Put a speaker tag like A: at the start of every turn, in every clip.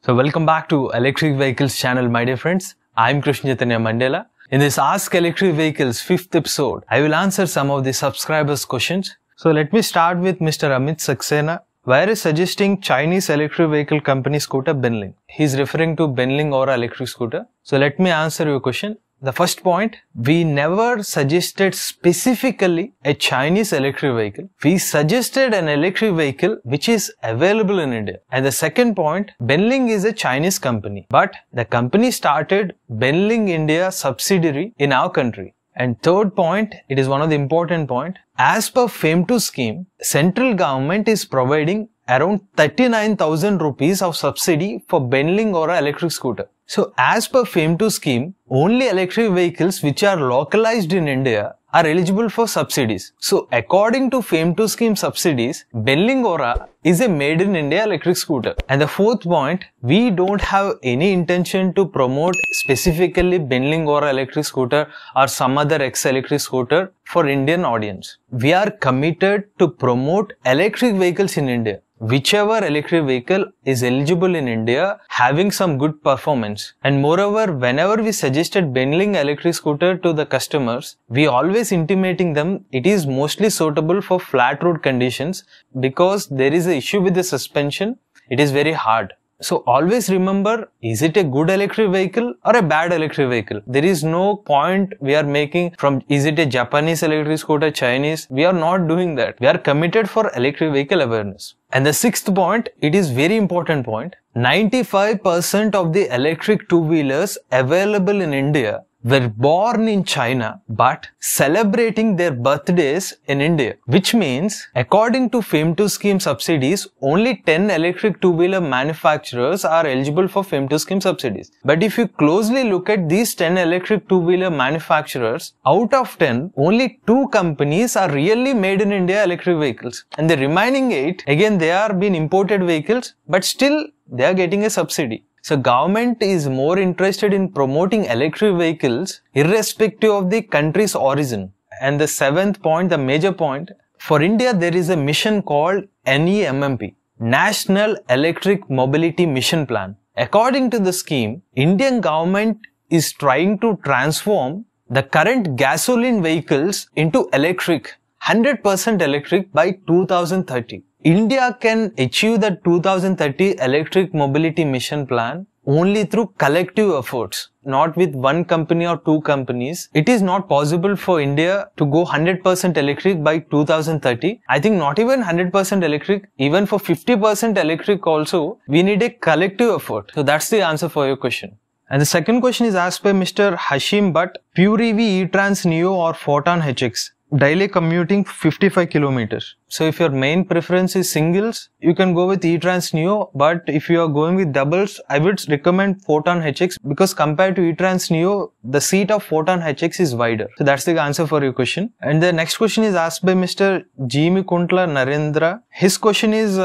A: So welcome back to Electric Vehicles channel, my dear friends. I'm Krishna Chaitanya Mandela. In this Ask Electric Vehicles 5th episode, I will answer some of the subscribers' questions. So let me start with Mr. Amit Saxena, where is suggesting Chinese electric vehicle company scooter Benling. He is referring to Benling Aura electric scooter. So let me answer your question. The first point, we never suggested specifically a Chinese electric vehicle. We suggested an electric vehicle which is available in India. And the second point, Benling is a Chinese company, but the company started Benling India subsidiary in our country. And third point, it is one of the important point. As per FAME2 scheme, central government is providing around 39,000 rupees of subsidy for Benling Aura electric scooter. So as per FAME2 scheme, only electric vehicles which are localized in India are eligible for subsidies. So according to FAME2 scheme subsidies, Benling Aura is a made in India electric scooter. And the fourth point, we don't have any intention to promote specifically Benling Aura electric scooter or some other electric scooter for Indian audience. We are committed to promote electric vehicles in India. Whichever electric vehicle is eligible in India, having some good performance. And moreover, whenever we suggested Benling electric scooter to the customers, we always intimating them it is mostly suitable for flat road conditions because there is an issue with the suspension. It is very hard. So always remember, is it a good electric vehicle or a bad electric vehicle? There is no point we are making from is it a Japanese electric scooter, Chinese? We are not doing that. We are committed for electric vehicle awareness. And the sixth point, it is very important point. 95% of the electric two-wheelers available in India were born in China but celebrating their birthdays in India. Which means, according to FAME2 scheme subsidies, only 10 electric two-wheeler manufacturers are eligible for FAME2 scheme subsidies. But if you closely look at these 10 electric two-wheeler manufacturers, out of 10, only 2 companies are really made in India electric vehicles. And the remaining 8, again they are being imported vehicles, but still they are getting a subsidy. So government is more interested in promoting electric vehicles irrespective of the country's origin. And the 7th point, the major point, for India there is a mission called NEMMP, National Electric Mobility Mission Plan. According to the scheme, Indian government is trying to transform the current gasoline vehicles into electric, 100% electric by 2030. India can achieve the 2030 electric mobility mission plan only through collective efforts, not with one company or 2 companies. It is not possible for India to go 100% electric by 2030. I think not even 100% electric, even for 50% electric also, we need a collective effort. So that's the answer for your question. And the second question is asked by Mr. Hashim Bhatt, Pure EV E-Trans Neo or Photon HX? Daily commuting 55 kilometers. So if your main preference is singles, you can go with E-Trans Neo, but if you are going with doubles, I would recommend Photon HX because compared to E-Trans Neo, the seat of Photon HX is wider. So that's the answer for your question. And the next question is asked by Mr. Jimmy Kuntla Narendra. His question is,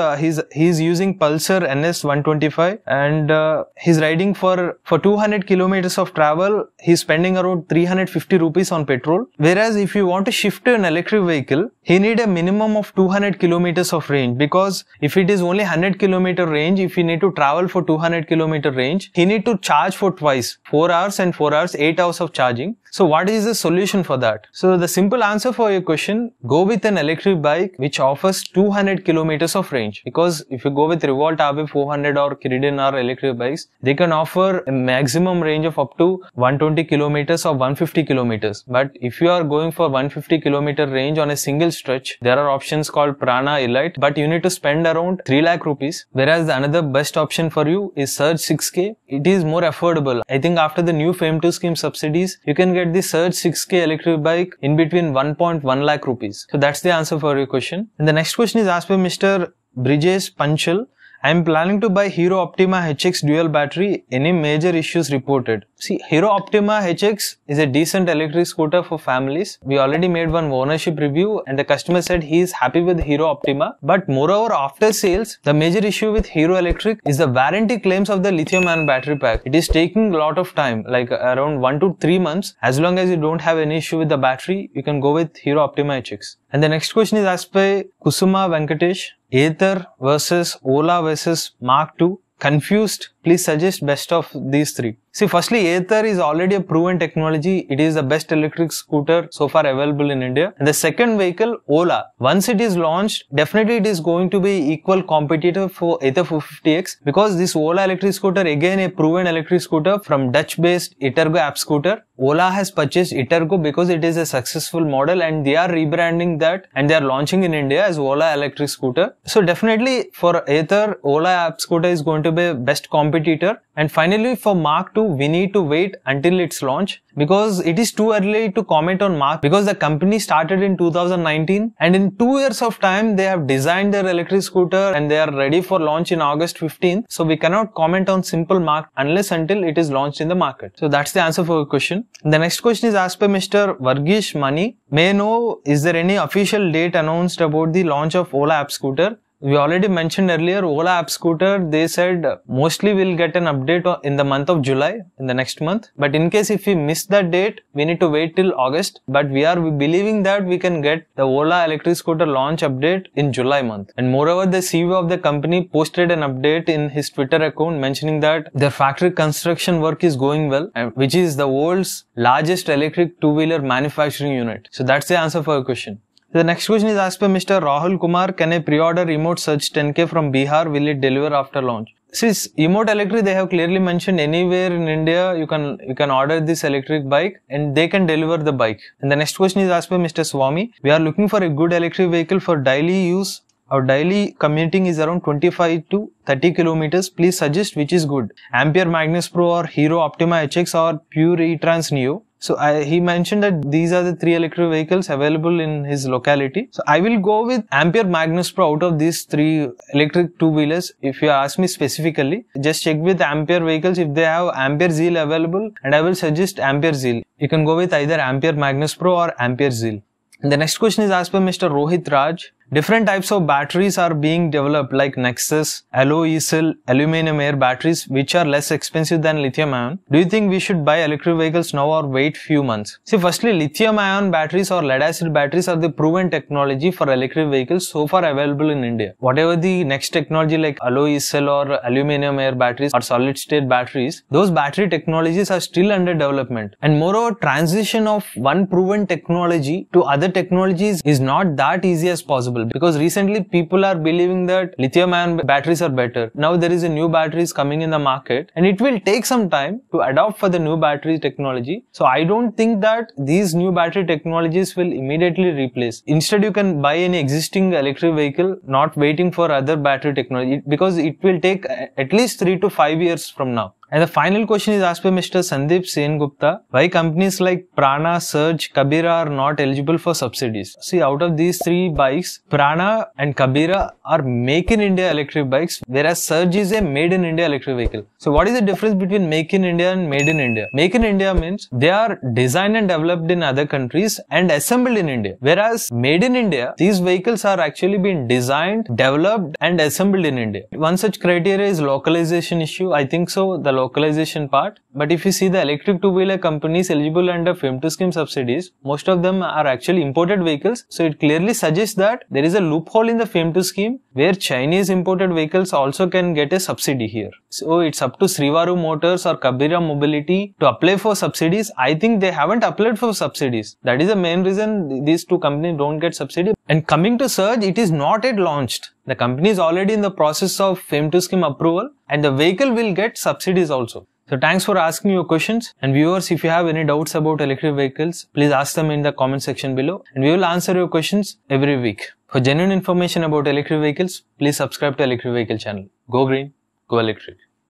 A: he's using Pulsar NS 125 and he's riding for 200 kilometers of travel, he's spending around 350 rupees on petrol. Whereas if you want to shift to an electric vehicle, he need a minimum of 200 kilometers of range because if it is only 100 kilometer range, if he need to travel for 200 kilometer range, he need to charge for twice, 4 hours and 4 hours, 8 hours of charging. So what is the solution for that? So the simple answer for your question, go with an electric bike which offers 200 kilometers of range. Because if you go with Revolt RB 400 or Kiridin or electric bikes, they can offer a maximum range of up to 120 kilometers or 150 kilometers. But if you are going for 150 kilometer range on a single stretch, there are options called Prana Elite, but you need to spend around 3 lakh rupees. Whereas the another best option for you is Surge 6K. It is more affordable. I think after the new FAME2 scheme subsidies, you can get the Surge 6K electric bike in between 1.1 lakh rupees. So that's the answer for your question. And the next question is asked by Mr. Brijesh Panchal. I am planning to buy Hero Optima HX dual battery. Any major issues reported? See, Hero Optima HX is a decent electric scooter for families. We already made one ownership review and the customer said he is happy with Hero Optima. But moreover, after sales, the major issue with Hero Electric is the warranty claims of the lithium-ion battery pack. It is taking a lot of time, like around 1 to 3 months. As long as you don't have any issue with the battery, you can go with Hero Optima HX. And the next question is asked by Kusuma Venkatesh. Ather versus Ola versus Mark II. confused, please suggest best of these three. See, firstly, Ather is already a proven technology. It is the best electric scooter so far available in India. And the second vehicle, Ola. Once it is launched, definitely it is going to be equal competitor for Ather 450X, because this Ola electric scooter, again a proven electric scooter from Dutch-based Itergo app scooter. Ola has purchased Itergo because it is a successful model, and they are rebranding that and they are launching in India as Ola electric scooter. So definitely for Ather, Ola app scooter is going to be best competitor. And finally for Mark 2, we need to wait until its launch, because it is too early to comment on Mark, because the company started in 2019 and in 2 years of time they have designed their electric scooter and they are ready for launch in August 15th. So we cannot comment on simple Mark unless until it is launched in the market. So that's the answer for your question. The next question is asked by Mr. Vargish Mani. May I know, is there any official date announced about the launch of Ola app scooter? We already mentioned earlier, Ola app scooter, they said mostly we'll get an update in the month of July, in the next month. But in case if we miss that date, we need to wait till August. But we are believing that we can get the Ola electric scooter launch update in July month. And moreover, the CEO of the company posted an update in his Twitter account mentioning that their factory construction work is going well, which is the world's largest electric two-wheeler manufacturing unit. So that's the answer for your question. The next question is asked by Mr. Rahul Kumar. Can I pre-order Emote Surge 10K from Bihar? Will it deliver after launch? Since Emote Electric, they have clearly mentioned anywhere in India you can order this electric bike and they can deliver the bike. And the next question is asked by Mr. Swami. We are looking for a good electric vehicle for daily use. Our daily commuting is around 25 to 30 kilometers. Please suggest which is good. Ampere Magnus Pro or Hero Optima HX or Pure E-Trans Neo. So he mentioned that these are the three electric vehicles available in his locality. So I will go with Ampere Magnus Pro out of these three electric two-wheelers. If you ask me specifically, just check with Ampere vehicles if they have Ampere Zeal available, and I will suggest Ampere Zeal. You can go with either Ampere Magnus Pro or Ampere Zeal. The next question is asked by Mr. Rohit Raj. Different types of batteries are being developed like Nexus, alloy cell, aluminum air batteries which are less expensive than lithium ion. Do you think we should buy electric vehicles now or wait few months? See, firstly, lithium ion batteries or lead acid batteries are the proven technology for electric vehicles so far available in India. Whatever the next technology like alloy cell or aluminum air batteries or solid state batteries, those battery technologies are still under development. And moreover, transition of one proven technology to other technologies is not that easy as possible, because recently people are believing that lithium ion batteries are better. Now there is a new batteries coming in the market and it will take some time to adopt for the new battery technology. So I don't think that these new battery technologies will immediately replace. Instead, you can buy any existing electric vehicle, not waiting for other battery technology, because it will take at least 3 to 5 years from now. And the final question is asked by Mr. Sandeep Sengupta. Why companies like Prana, Surge, Kabira are not eligible for subsidies? See, out of these three bikes, Prana and Kabira are make in India electric bikes, whereas Surge is a made in India electric vehicle. So what is the difference between make in India and made in India? Make in India means they are designed and developed in other countries and assembled in India. Whereas made in India, these vehicles are actually being designed, developed and assembled in India. One such criteria is localization issue. I think so, the localization part. But if you see the electric two-wheeler companies eligible under FAME 2 scheme subsidies, most of them are actually imported vehicles. So it clearly suggests that there is a loophole in the FAME 2 scheme where Chinese imported vehicles also can get a subsidy here. So it's up to Srivaru Motors or Kabira Mobility to apply for subsidies. I think they haven't applied for subsidies. That is the main reason these two companies don't get subsidy. And coming to Surge, it is not yet launched. The company is already in the process of FAME 2 scheme approval and the vehicle will get subsidies also. So thanks for asking your questions, and viewers, if you have any doubts about electric vehicles, please ask them in the comment section below and we will answer your questions every week. For genuine information about electric vehicles, please subscribe to Electric Vehicle channel. Go green, go electric.